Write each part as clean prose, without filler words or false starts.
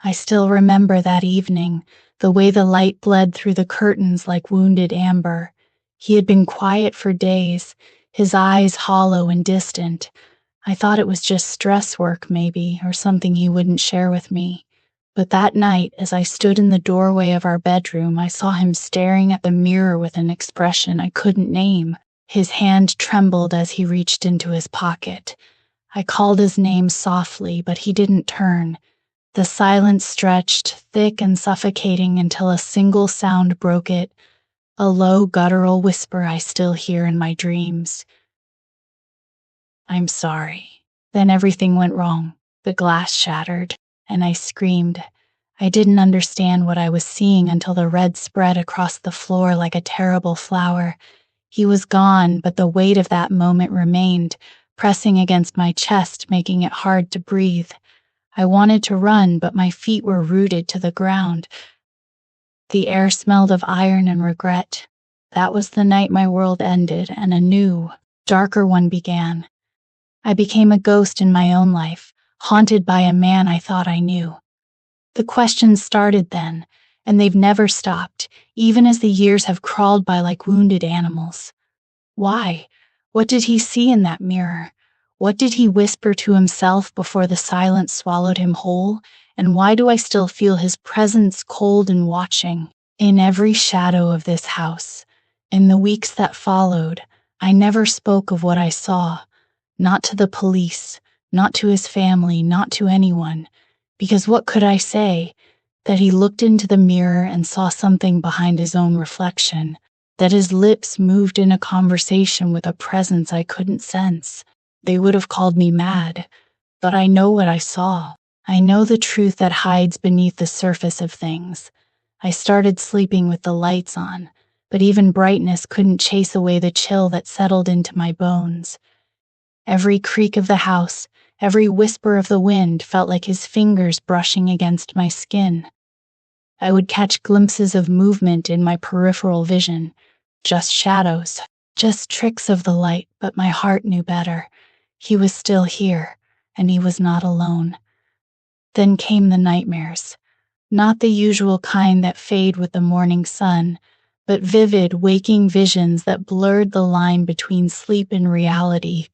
I still remember that evening, the way the light bled through the curtains like wounded amber. He had been quiet for days, his eyes hollow and distant. I thought it was just stress work, maybe, or something he wouldn't share with me. But that night, as I stood in the doorway of our bedroom, I saw him staring at the mirror with an expression I couldn't name. His hand trembled as he reached into his pocket. I called his name softly, but he didn't turn. The silence stretched, thick and suffocating, until a single sound broke it, a low, guttural whisper I still hear in my dreams. "I'm sorry." Then everything went wrong. The glass shattered, and I screamed. I didn't understand what I was seeing until the red spread across the floor like a terrible flower. He was gone, but the weight of that moment remained, pressing against my chest, making it hard to breathe. I wanted to run, but my feet were rooted to the ground. The air smelled of iron and regret. That was the night my world ended, and a new, darker one began. I became a ghost in my own life, haunted by a man I thought I knew. The questions started then, and they've never stopped, even as the years have crawled by like wounded animals. Why? What did he see in that mirror? What did he whisper to himself before the silence swallowed him whole? And why do I still feel his presence cold and watching? In every shadow of this house, in the weeks that followed, I never spoke of what I saw. Not to the police, not to his family, not to anyone. Because what could I say? That he looked into the mirror and saw something behind his own reflection. That his lips moved in a conversation with a presence I couldn't sense. They would have called me mad. But I know what I saw. I know the truth that hides beneath the surface of things. I started sleeping with the lights on, but even brightness couldn't chase away the chill that settled into my bones. Every creak of the house, every whisper of the wind felt like his fingers brushing against my skin. I would catch glimpses of movement in my peripheral vision, just shadows, just tricks of the light, but my heart knew better. He was still here, and he was not alone. Then came the nightmares, not the usual kind that fade with the morning sun, but vivid, waking visions that blurred the line between sleep and reality.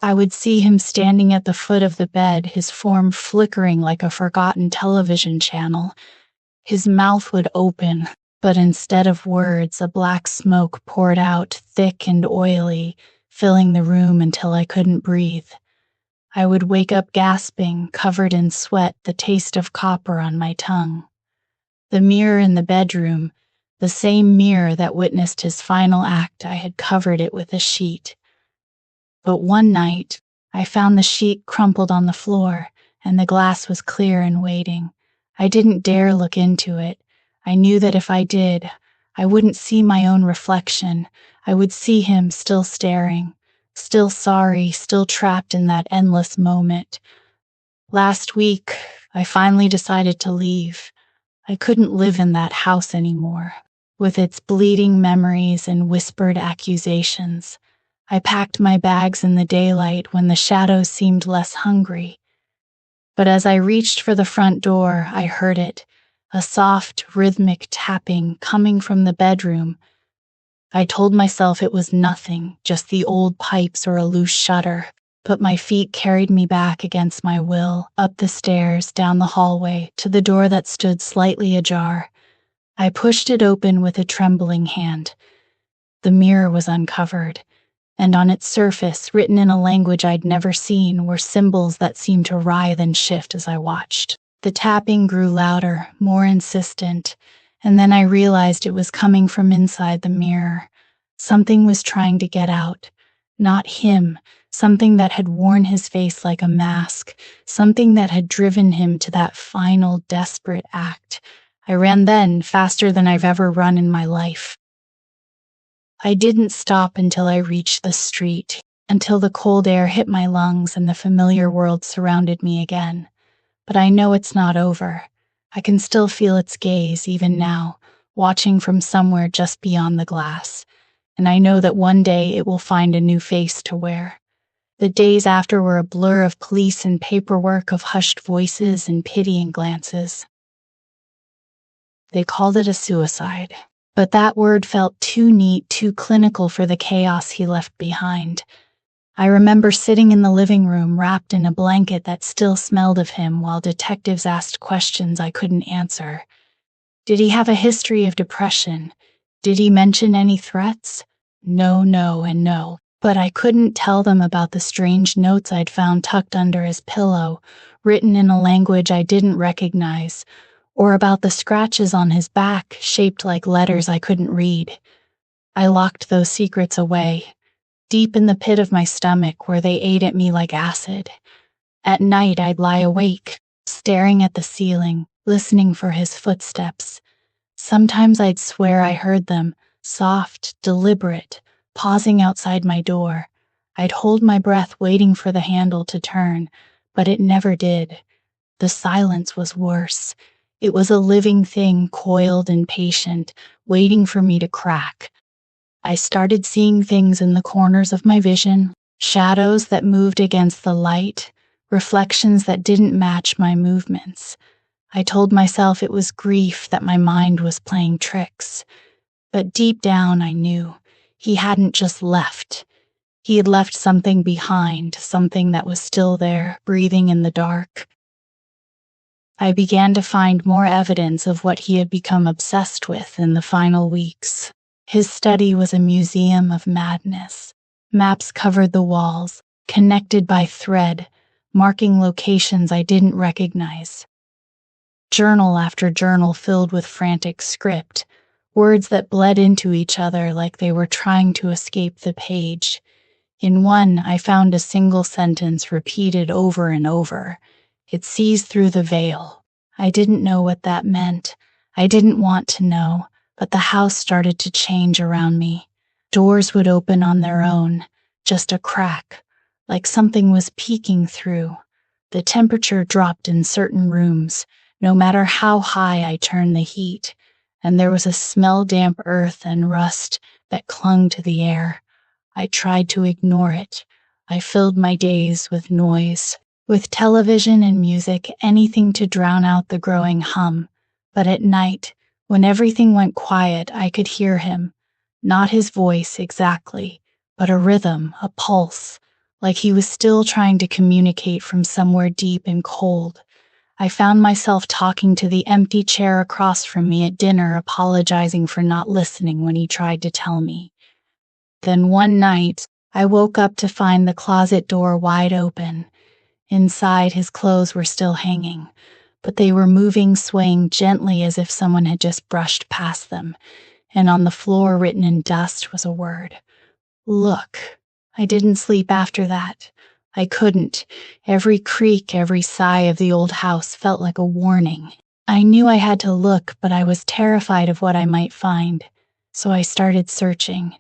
I would see him standing at the foot of the bed, his form flickering like a forgotten television channel. His mouth would open, but instead of words, a black smoke poured out, thick and oily, filling the room until I couldn't breathe. I would wake up gasping, covered in sweat, the taste of copper on my tongue. The mirror in the bedroom, the same mirror that witnessed his final act, I had covered it with a sheet. But one night, I found the sheet crumpled on the floor, and the glass was clear and waiting. I didn't dare look into it. I knew that if I did, I wouldn't see my own reflection. I would see him still staring, still sorry, still trapped in that endless moment. Last week, I finally decided to leave. I couldn't live in that house anymore, with its bleeding memories and whispered accusations. I packed my bags in the daylight when the shadows seemed less hungry. But as I reached for the front door, I heard it, a soft, rhythmic tapping coming from the bedroom. I told myself it was nothing, just the old pipes or a loose shutter, but my feet carried me back against my will, up the stairs, down the hallway, to the door that stood slightly ajar. I pushed it open with a trembling hand. The mirror was uncovered, and on its surface, written in a language I'd never seen, were symbols that seemed to writhe and shift as I watched. The tapping grew louder, more insistent, and then I realized it was coming from inside the mirror. Something was trying to get out. Not him, something that had worn his face like a mask, something that had driven him to that final, desperate act. I ran then, faster than I've ever run in my life. I didn't stop until I reached the street, until the cold air hit my lungs and the familiar world surrounded me again. But I know it's not over. I can still feel its gaze, even now, watching from somewhere just beyond the glass. And I know that one day it will find a new face to wear. The days after were a blur of police and paperwork, of hushed voices and pitying glances. They called it a suicide, but that word felt too neat, too clinical for the chaos he left behind. I remember sitting in the living room wrapped in a blanket that still smelled of him while detectives asked questions I couldn't answer. Did he have a history of depression? Did he mention any threats? No, and no. But I couldn't tell them about the strange notes I'd found tucked under his pillow, written in a language I didn't recognize, or about the scratches on his back shaped like letters I couldn't read. I locked those secrets away, deep in the pit of my stomach where they ate at me like acid. At night I'd lie awake, staring at the ceiling, listening for his footsteps. Sometimes I'd swear I heard them, soft, deliberate, pausing outside my door. I'd hold my breath waiting for the handle to turn, but it never did. The silence was worse. It was a living thing, coiled and patient, waiting for me to crack. I started seeing things in the corners of my vision, shadows that moved against the light, reflections that didn't match my movements. I told myself it was grief, that my mind was playing tricks. But deep down I knew he hadn't just left. He had left something behind, something that was still there, breathing in the dark. I began to find more evidence of what he had become obsessed with in the final weeks. His study was a museum of madness. Maps covered the walls, connected by thread, marking locations I didn't recognize. Journal after journal filled with frantic script, words that bled into each other like they were trying to escape the page. In one, I found a single sentence repeated over and over. It sees through the veil. I didn't know what that meant. I didn't want to know. But the house started to change around me. Doors would open on their own, just a crack, like something was peeking through. The temperature dropped in certain rooms, no matter how high I turned the heat, and there was a smell damp earth and rust that clung to the air. I tried to ignore it. I filled my days with noise, with television and music, anything to drown out the growing hum. But at night, when everything went quiet, I could hear him. Not his voice exactly, but a rhythm, a pulse, like he was still trying to communicate from somewhere deep and cold. I found myself talking to the empty chair across from me at dinner, apologizing for not listening when he tried to tell me. Then one night, I woke up to find the closet door wide open. Inside, his clothes were still hanging, but they were moving, swaying gently as if someone had just brushed past them, and on the floor, written in dust, was a word. Look. I didn't sleep after that. I couldn't. Every creak, every sigh of the old house felt like a warning. I knew I had to look, but I was terrified of what I might find, so I started searching.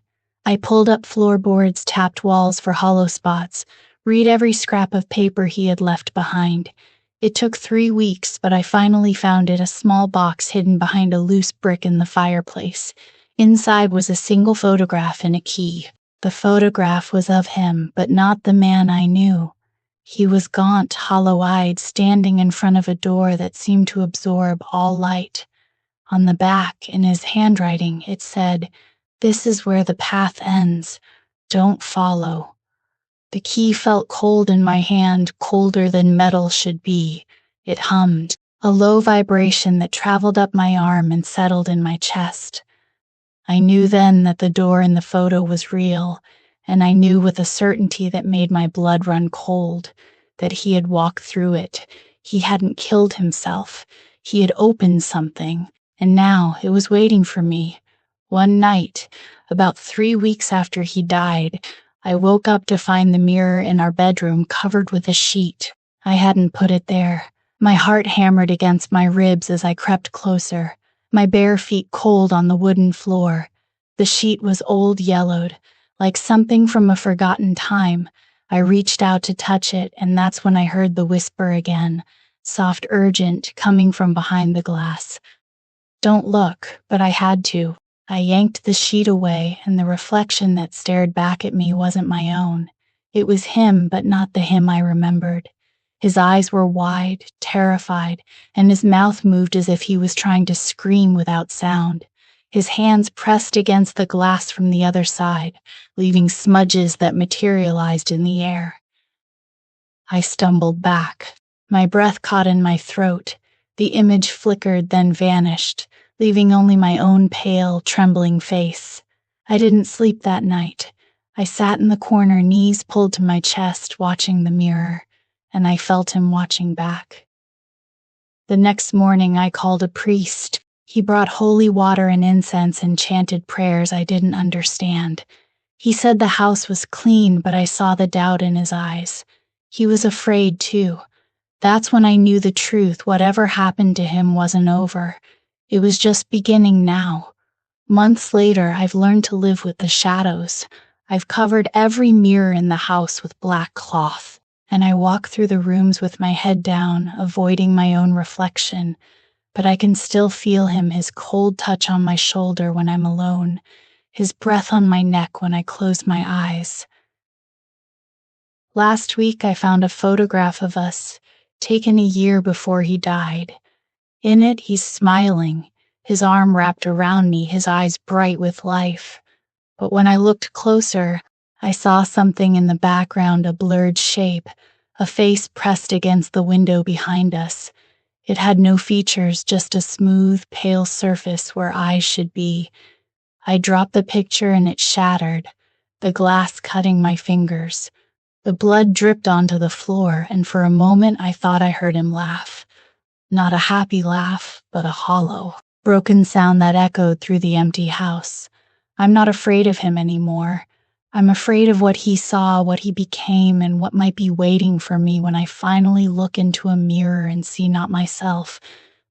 I pulled up floorboards, tapped walls for hollow spots, read every scrap of paper he had left behind. It took 3 weeks, but I finally found it, a small box hidden behind a loose brick in the fireplace. Inside was a single photograph and a key. The photograph was of him, but not the man I knew. He was gaunt, hollow-eyed, standing in front of a door that seemed to absorb all light. On the back, in his handwriting, it said, "This is where the path ends. Don't follow." The key felt cold in my hand, colder than metal should be. It hummed, a low vibration that traveled up my arm and settled in my chest. I knew then that the door in the photo was real, and I knew with a certainty that made my blood run cold that he had walked through it. He hadn't killed himself. He had opened something, and now it was waiting for me. One night, about 3 weeks after he died, I woke up to find the mirror in our bedroom covered with a sheet. I hadn't put it there. My heart hammered against my ribs as I crept closer, my bare feet cold on the wooden floor. The sheet was old, yellowed, like something from a forgotten time. I reached out to touch it, and that's when I heard the whisper again, soft, urgent, coming from behind the glass. Don't look, but I had to. I yanked the sheet away, and the reflection that stared back at me wasn't my own. It was him, but not the him I remembered. His eyes were wide, terrified, and his mouth moved as if he was trying to scream without sound. His hands pressed against the glass from the other side, leaving smudges that materialized in the air. I stumbled back. My breath caught in my throat. The image flickered, then vanished, leaving only my own pale, trembling face. I didn't sleep that night. I sat in the corner, knees pulled to my chest, watching the mirror, and I felt him watching back. The next morning, I called a priest. He brought holy water and incense and chanted prayers I didn't understand. He said the house was clean, but I saw the doubt in his eyes. He was afraid, too. That's when I knew the truth. Whatever happened to him wasn't over. It was just beginning now. Months later, I've learned to live with the shadows. I've covered every mirror in the house with black cloth, and I walk through the rooms with my head down, avoiding my own reflection. But I can still feel him, his cold touch on my shoulder when I'm alone, his breath on my neck when I close my eyes. Last week, I found a photograph of us, taken a year before he died. In it, he's smiling, his arm wrapped around me, his eyes bright with life. But when I looked closer, I saw something in the background, a blurred shape, a face pressed against the window behind us. It had no features, just a smooth, pale surface where eyes should be. I dropped the picture and it shattered, the glass cutting my fingers. The blood dripped onto the floor, and for a moment I thought I heard him laugh. Not a happy laugh, but a hollow, broken sound that echoed through the empty house. I'm not afraid of him anymore. I'm afraid of what he saw, what he became, and what might be waiting for me when I finally look into a mirror and see not myself,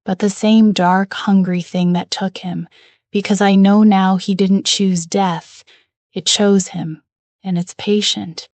but the same dark, hungry thing that took him, because I know now he didn't choose death. It chose him, and it's patient.